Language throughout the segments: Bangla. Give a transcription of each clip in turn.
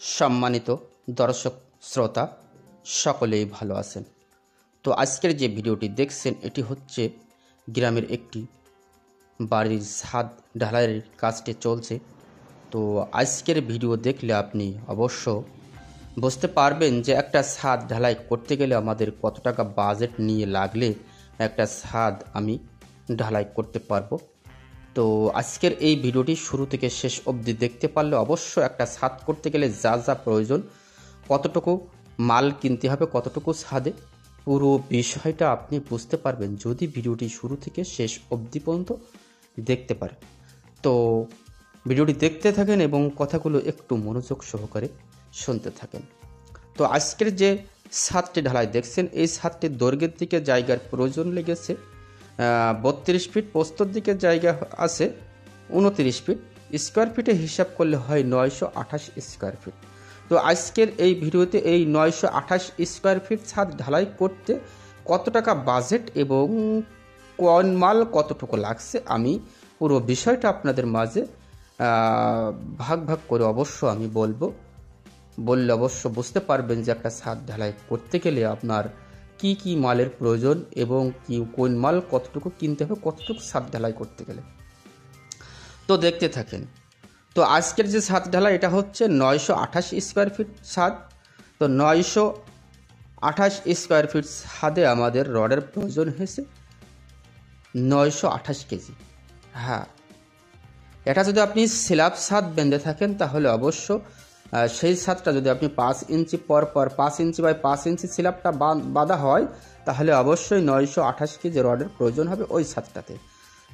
সম্মানিত দর্শক শ্রোতা সকলেই ভালো আছেন। তো আজকের যে ভিডিওটি দেখছেন এটি হচ্ছে গ্রামের একটি বাড়ির ছাদ ঢালাইয়ের কাজটি চলছে। তো আজকের ভিডিও দেখলে আপনি অবশ্য বুঝতে পারবেন যে একটা ছাদ ঢালাই করতে গেলে আমাদের কত টাকা বাজেট নিয়ে লাগলে একটা ছাদ আমি ঢালাই করতে পারবো। তো আজকের এই ভিডিওটি শুরু থেকে শেষ অবধি দেখতে পারলে অবশ্য একটা ছাদ করতে গেলে যা যা প্রয়োজন, কতটুকু মাল কিনতে হবে, কতটুকু ছাদে, পুরো বিষয়টা আপনি বুঝতে পারবেন যদি ভিডিওটি শুরু থেকে শেষ অবধি পর্যন্ত দেখতে পারেন। তো ভিডিওটি দেখতে থাকেন এবং কথাগুলো একটু মনোযোগ সহকারে শুনতে থাকেন। তো আজকের যে ছাদটি ঢালাই দেখছেন, এই ছাদটির দৈর্ঘ্যের দিকে জায়গার প্রয়োজন লেগেছে 32 ফিট, প্রস্তর দিকে জায়গা আছে 29 ফিট, স্কোয়ার ফিটে হিসাব করলে হয় 928 স্কোয়ার ফিট। তো আজকের এই ভিডিওতে এই 928 স্কোয়ার ফিট ছাদ ঢালাই করতে কত টাকা বাজেট এবং কোন মাল কতটুকু লাগছে আমি পুরো বিষয়টা আপনাদের মাঝে ভাগ ভাগ করে অবশ্য আমি বললে অবশ্য বুঝতে পারবেন যে একটা ছাদ ঢালাই করতে গেলে আপনার কি কি মালের প্রয়োজন এবং কোন মাল কতটুকু কিনতে হবে, কতটুকু ছাদ ঢালাই করতে গেলে। তো দেখতে থাকেন। তো আজকের যে ছাদ ঢালাই এটা হচ্ছে 928 স্কোয়ার ফিট ছাদ। তো 928 স্কোয়ার ফিট ছাদে আমাদের রডের প্রয়োজন হয়েছে 928 কেজি। হ্যাঁ, এটা যদি আপনি স্ল্যাব ছাদ বেঁধে থাকেন তাহলে অবশ্য সেই ছাদটা যদি আপনি 5 ইঞ্চি পর 5 ইঞ্চি বাই 5 ইঞ্চি স্ল্যাবটা বাঁধা হয় তাহলে অবশ্যই 928 কেজি রডের প্রয়োজন হবে ওই ছাদটাতে।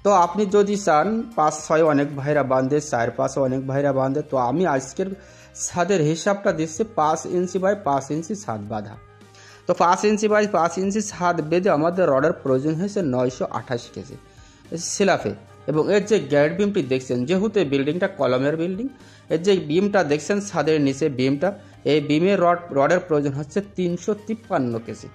তো আপনি যদি চান 5-6 অনেক ভাইরা বাঁধে, 4-5 অনেক ভাইরা বাঁধে, তো আমি আজকের ছাদের হিসাবটা দিচ্ছি 5 ইঞ্চি বাই 5 ইঞ্চি ছাদ বাঁধা। তো 5 ইঞ্চি বাই 5 ইঞ্চি ছাদ বেঁধে আমাদের রডের প্রয়োজন হয়েছে 928 কেজি স্ল্যাবে। এবং এর যে গ্যাট বিমটি দেখছেন, যেহেতু এই বিল্ডিংটা কলমের বিল্ডিং, এর যে বিমটা দেখছেন ছাদের নিচে বিমটা, এই বিমের রডের প্রয়োজন হচ্ছে 353 কেজি।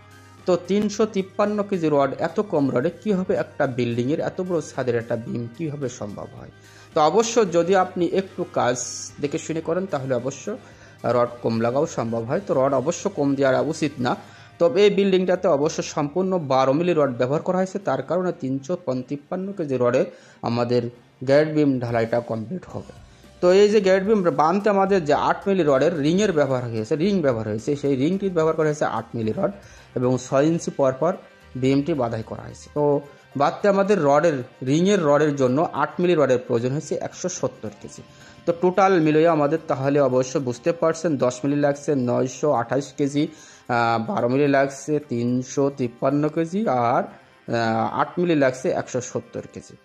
তো 353 কেজি রড, এত কম রডে কীভাবে একটা বিল্ডিংয়ের এত বড় ছাদের একটা বিম কীভাবে সম্ভব হয়? তো অবশ্য যদি আপনি একটু কাজ দেখে শুনে করেন তাহলে অবশ্য রড কম লাগাও সম্ভব হয়। তো রড অবশ্য কম দেওয়া উচিত না। তবে এই বিল্ডিংটাতে অবশ্য সম্পূর্ণ 12 মিলি রড ব্যবহার করা হয়েছে, তার কারণে 353 কেজি রডে আমাদের গ্যাট বিম ঢালাইটা কমপ্লিট হবে। তো এই যে গ্যাট বিম বাঁধতে আমাদের যে 8 মিলি রডের রিং ব্যবহার হয়েছে, সেই রিংটির ব্যবহার করা হয়েছে 8 মিলি রড এবং 6 ইঞ্চি পর বিমটি বাঁধাই করা হয়েছে। তো বাঁধতে আমাদের রডের জন্য 8 মিলি রডের প্রয়োজন হয়েছে 170 কেজি। তো টোটাল মিলিয়ে আমাদের তাহলে অবশ্য বুঝতে পারছেন 10 মিলি লাগছে 928 কেজি, 12 মিলি লাগছে 353 কেজি, আর 8 মিলি লাগছে 170 কেজি।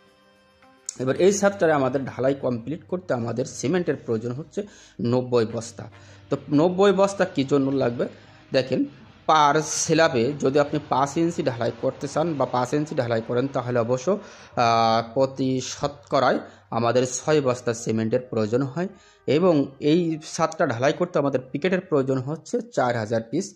এবার এই ছাদটারে আমাদের ঢালাই কমপ্লিট করতে আমাদের সিমেন্টের প্রয়োজন হচ্ছে 90 বস্তা। তো 90 বস্তা কী জন্য লাগবে দেখেন, পার স্ল্যাবে যদি আপনি 5 ইঞ্চি ঢালাই করতে চান বা 5 ইঞ্চি ঢালাই করেন তাহলে অবশ্য প্রতি শতকরায় আমাদের 6 বস্তা সিমেন্টের প্রয়োজন হয়। এবং এই ছাদটা ঢালাই করতে আমাদের পিকেটের প্রয়োজন হচ্ছে 4000 পিস।